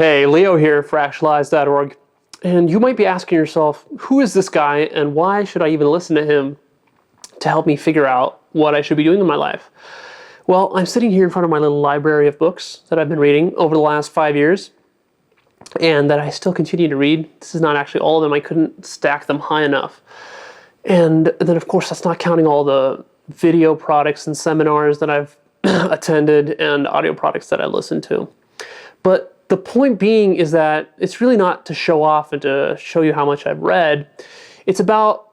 Hey, Leo here for Actualized.org. And you might be asking yourself, who is this guy and why should I even listen to him to help me figure out what I should be doing in my life? Well, I'm sitting here in front of my little library of books that I've been reading over the last 5 years and that I still continue to read. This is not actually all of them. I couldn't stack them high enough. And then, of course, that's not counting all the video products and seminars that I've attended and audio products that I listened to. But the point being is that it's really not to show off and to show you how much I've read. It's about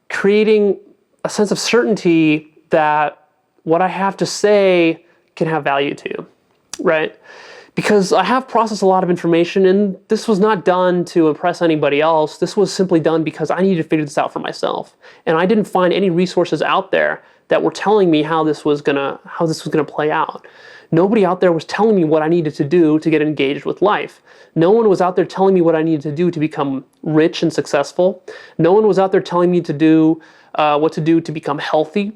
creating a sense of certainty that what I have to say can have value to you, right? Because I have processed a lot of information, and this was not done to impress anybody else. This was simply done because I needed to figure this out for myself. And I didn't find any resources out there that were telling me how this was gonna play out. Nobody out there was telling me what I needed to do to get engaged with life. No one was out there telling me what I needed to do to become rich and successful. No one was out there telling me to do what to do to become healthy.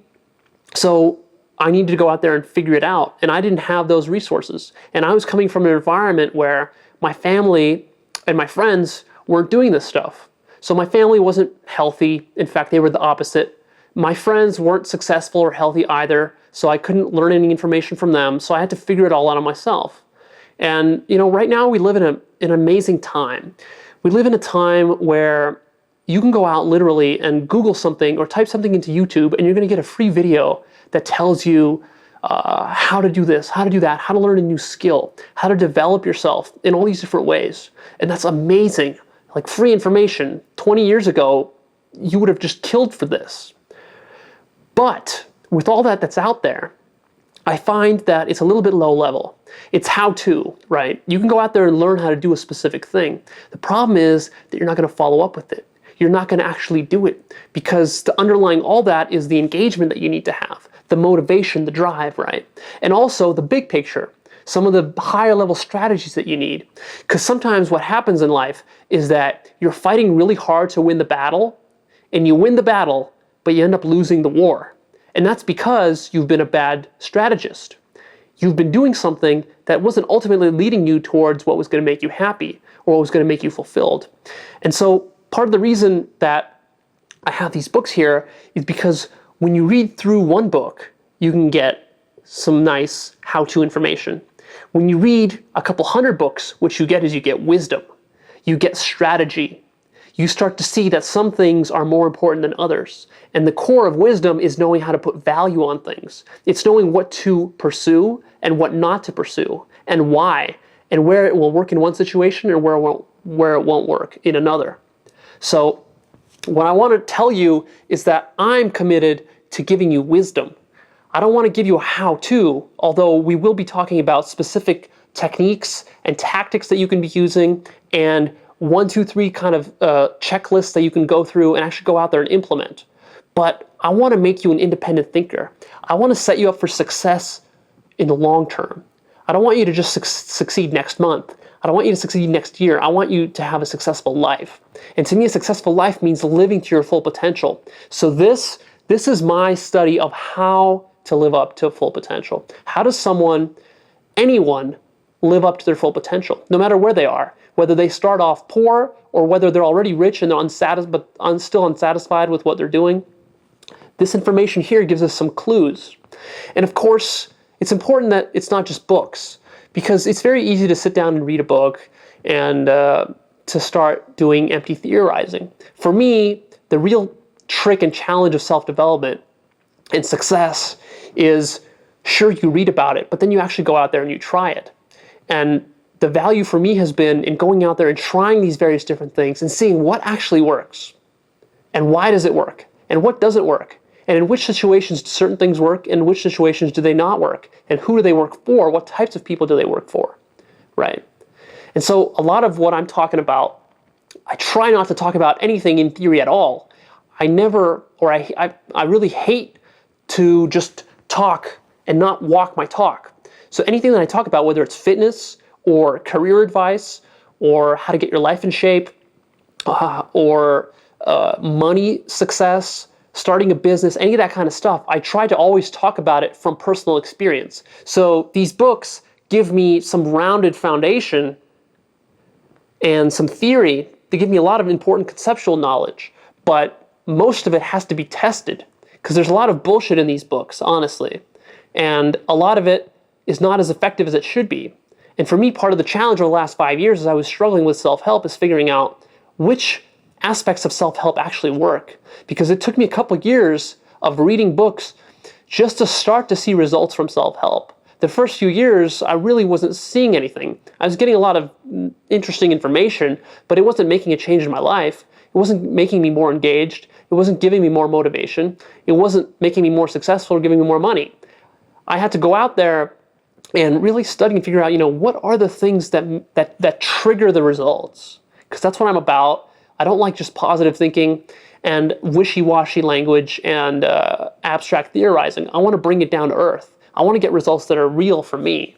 So I needed to go out there and figure it out, and I didn't have those resources. And I was coming from an environment where my family and my friends weren't doing this stuff. So my family wasn't healthy. In fact, they were the opposite. My friends weren't successful or healthy either, so I couldn't learn any information from them, so I had to figure it all out on myself. And right now we live in an amazing time. We live in a time where you can go out literally and Google something or type something into YouTube, and you're going to get a free video that tells you how to do this, how to do that, how to learn a new skill, how to develop yourself in all these different ways. And that's amazing. Like free information. 20 years ago, you would have just killed for this. But with all that's out there, I find that it's a little bit low level. It's how to, right? You can go out there and learn how to do a specific thing. The problem is that you're not going to follow up with it. You're not going to actually do it, because the underlying all that is the engagement that you need to have, the motivation, the drive, right? And also the big picture, some of the higher level strategies that you need. Because sometimes what happens in life is that you're fighting really hard to win the battle, and you win the battle, but you end up losing the war. And that's because you've been a bad strategist. You've been doing something that wasn't ultimately leading you towards what was going to make you happy or what was going to make you fulfilled. And so part of the reason that I have these books here is because when you read through one book, you can get some nice how-to information. When you read a couple hundred books, what you get is you get wisdom. You get strategy. You start to see that some things are more important than others. And the core of wisdom is knowing how to put value on things. It's knowing what to pursue and what not to pursue, and why, and where it will work in one situation and where it won't work in another. So what I want to tell you is that I'm committed to giving you wisdom. I don't want to give you a how-to, although we will be talking about specific techniques and tactics that you can be using, and 1, 2, 3 kind of checklists that you can go through and actually go out there and implement. But I want to make you an independent thinker. I want to set you up for success in the long term. I don't want you to just succeed next month. I don't want you to succeed next year. I want you to have a successful life. And to me, a successful life means living to your full potential. So this is my study of how to live up to full potential. How does anyone, live up to their full potential, no matter where they are, whether they start off poor or whether they're already rich and they're still unsatisfied with what they're doing. This information here gives us some clues. And of course, it's important that it's not just books, because it's very easy to sit down and read a book and to start doing empty theorizing. For me, the real trick and challenge of self-development and success is, sure, you read about it, but then you actually go out there and you try it. And the value for me has been in going out there and trying these various different things and seeing what actually works, and why does it work, and what doesn't work, and in which situations do certain things work, and in which situations do they not work, and who do they work for, what types of people do they work for, right? And so a lot of what I'm talking about, I try not to talk about anything in theory at all. I really hate to just talk and not walk my talk. So anything that I talk about, whether it's fitness or career advice or how to get your life in shape or money success, starting a business, any of that kind of stuff, I try to always talk about it from personal experience. So these books give me some rounded foundation and some theory. They give me a lot of important conceptual knowledge, but most of it has to be tested because there's a lot of bullshit in these books, honestly. And a lot of it is not as effective as it should be. And for me, part of the challenge over the last 5 years as I was struggling with self-help is figuring out which aspects of self-help actually work. Because it took me a couple of years of reading books just to start to see results from self-help. The first few years, I really wasn't seeing anything. I was getting a lot of interesting information, but it wasn't making a change in my life. It wasn't making me more engaged. It wasn't giving me more motivation. It wasn't making me more successful or giving me more money. I had to go out there and really study and figure out, what are the things that trigger the results? Because that's what I'm about. I don't like just positive thinking and wishy-washy language and abstract theorizing. I want to bring it down to earth. I want to get results that are real for me,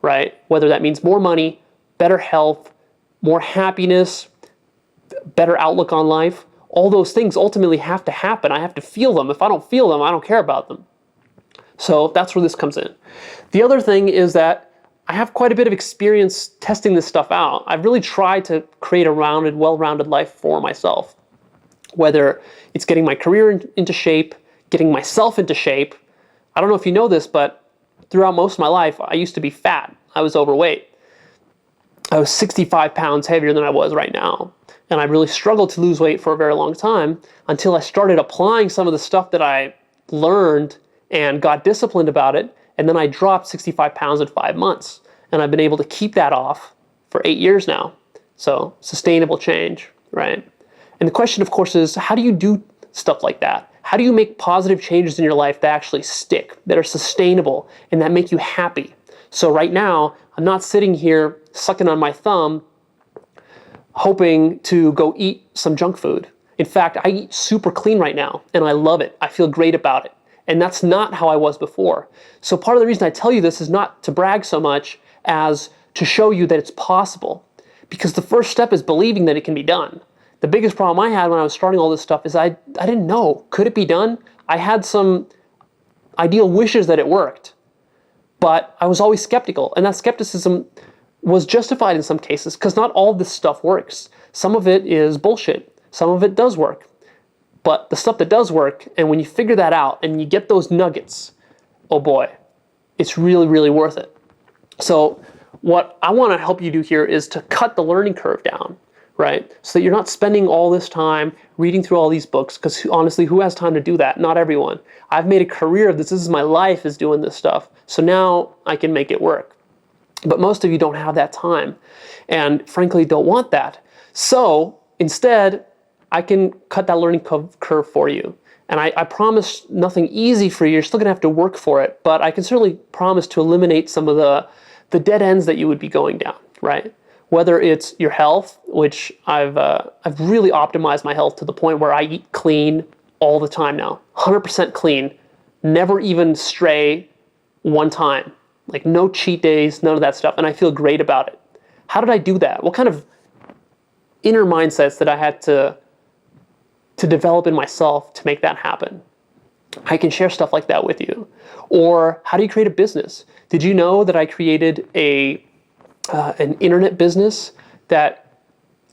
right? Whether that means more money, better health, more happiness, better outlook on life. All those things ultimately have to happen. I have to feel them. If I don't feel them, I don't care about them. So that's where this comes in. The other thing is that I have quite a bit of experience testing this stuff out. I've really tried to create a rounded, well-rounded life for myself. Whether it's getting my career into shape, getting myself into shape. I don't know if you know this, but throughout most of my life, I used to be fat. I was overweight. I was 65 pounds heavier than I was right now. And I really struggled to lose weight for a very long time until I started applying some of the stuff that I learned and got disciplined about it. And then I dropped 65 pounds in 5 months. And I've been able to keep that off for 8 years now. So sustainable change, right? And the question, of course, is how do you do stuff like that? How do you make positive changes in your life that actually stick, that are sustainable, and that make you happy? So right now, I'm not sitting here sucking on my thumb, hoping to go eat some junk food. In fact, I eat super clean right now, and I love it. I feel great about it. And that's not how I was before. So part of the reason I tell you this is not to brag so much as to show you that it's possible. Because the first step is believing that it can be done. The biggest problem I had when I was starting all this stuff is I didn't know. Could it be done? I had some ideal wishes that it worked, but I was always skeptical. And that skepticism was justified in some cases because not all this stuff works. Some of it is bullshit. Some of it does work. But the stuff that does work, and when you figure that out and you get those nuggets, oh boy, it's really, really worth it. So what I want to help you do here is to cut the learning curve down. Right? So that you're not spending all this time reading through all these books, because honestly, who has time to do that? Not everyone. I've made a career of this. This is my life, is doing this stuff. So now I can make it work. But most of you don't have that time and frankly don't want that. So instead, I can cut that learning curve for you. And I promise nothing easy for you. You're still going to have to work for it, but I can certainly promise to eliminate some of the dead ends that you would be going down, right? Whether it's your health, which I've really optimized my health to the point where I eat clean all the time now, 100% clean, never even stray one time, like no cheat days, none of that stuff, and I feel great about it. How did I do that? What kind of inner mindsets that I had to develop in myself to make that happen? I can share stuff like that with you. Or how do you create a business? Did you know that I created an internet business that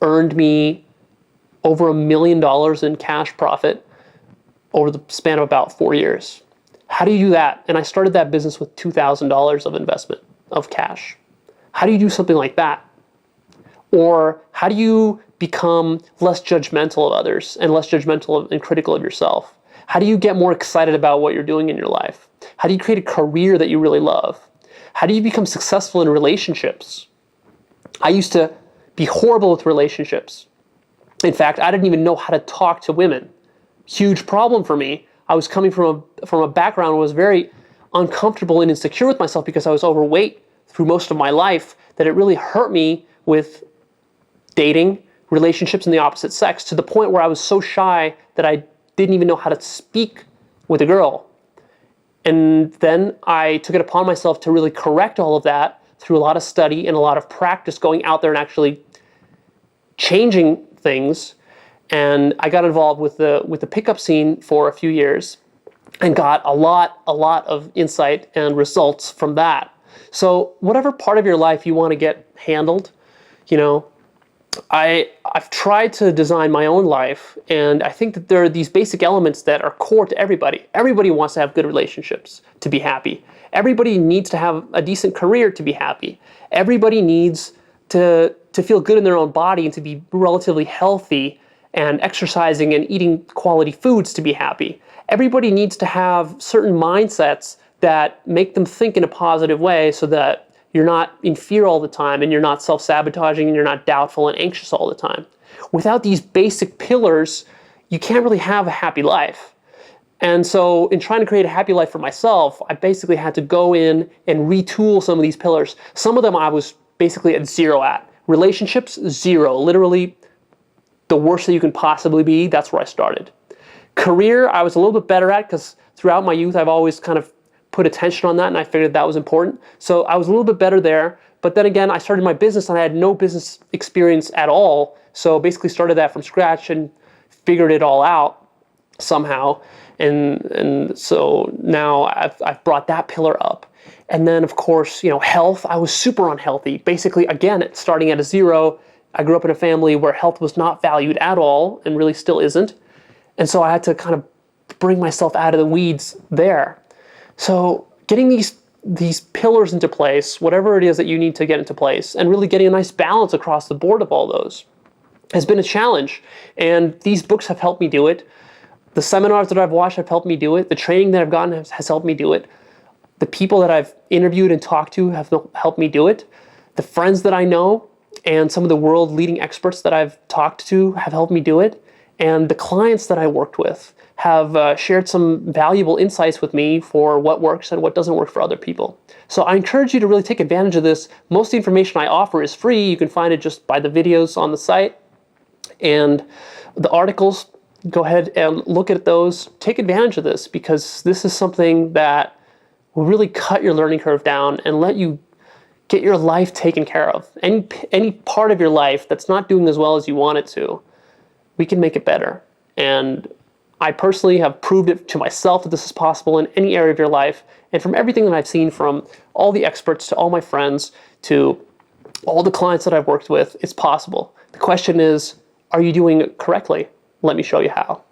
earned me over $1 million in cash profit over the span of about 4 years? How do you do that? And I started that business with $2,000 of investment of cash. How do you do something like that? Or how do you become less judgmental of others and less judgmental and critical of yourself? How do you get more excited about what you're doing in your life? How do you create a career that you really love? How do you become successful in relationships? I used to be horrible with relationships. In fact, I didn't even know how to talk to women. Huge problem for me. I was coming from a background where I was very uncomfortable and insecure with myself because I was overweight through most of my life, that it really hurt me with dating, relationships in the opposite sex, to the point where I was so shy that I didn't even know how to speak with a girl. And then I took it upon myself to really correct all of that through a lot of study and a lot of practice, going out there and actually changing things. And I got involved with the pickup scene for a few years and got a lot of insight and results from that. So whatever part of your life you want to get handled, I've tried to design my own life, and I think that there are these basic elements that are core to everybody. Everybody wants to have good relationships to be happy. Everybody needs to have a decent career to be happy. Everybody needs to feel good in their own body and to be relatively healthy and exercising and eating quality foods to be happy. Everybody needs to have certain mindsets that make them think in a positive way so that you're not in fear all the time and you're not self-sabotaging and you're not doubtful and anxious all the time. Without these basic pillars, you can't really have a happy life. And so in trying to create a happy life for myself, I basically had to go in and retool some of these pillars. Some of them I was basically at zero at. Relationships, zero. Literally the worst that you can possibly be, that's where I started. Career, I was a little bit better at because throughout my youth, I've always kind of put attention on that, and I figured that was important. So I was a little bit better there. But then again, I started my business and I had no business experience at all. So basically started that from scratch and figured it all out somehow. And so now I've brought that pillar up. And then of course, health, I was super unhealthy. Basically, again, starting at a zero, I grew up in a family where health was not valued at all and really still isn't. And so I had to kind of bring myself out of the weeds there. So getting these pillars into place, whatever it is that you need to get into place, and really getting a nice balance across the board of all those has been a challenge. And these books have helped me do it. The seminars that I've watched have helped me do it. The training that I've gotten has helped me do it. The people that I've interviewed and talked to have helped me do it. The friends that I know and some of the world leading experts that I've talked to have helped me do it. And the clients that I worked with have shared some valuable insights with me for what works and what doesn't work for other people. So I encourage you to really take advantage of this. Most of the information I offer is free. You can find it just by the videos on the site. And the articles, go ahead and look at those. Take advantage of this because this is something that will really cut your learning curve down and let you get your life taken care of. Any part of your life that's not doing as well as you want it to, we can make it better. And I personally have proved it to myself that this is possible in any area of your life. And from everything that I've seen from all the experts to all my friends to all the clients that I've worked with, it's possible. The question is, are you doing it correctly? Let me show you how.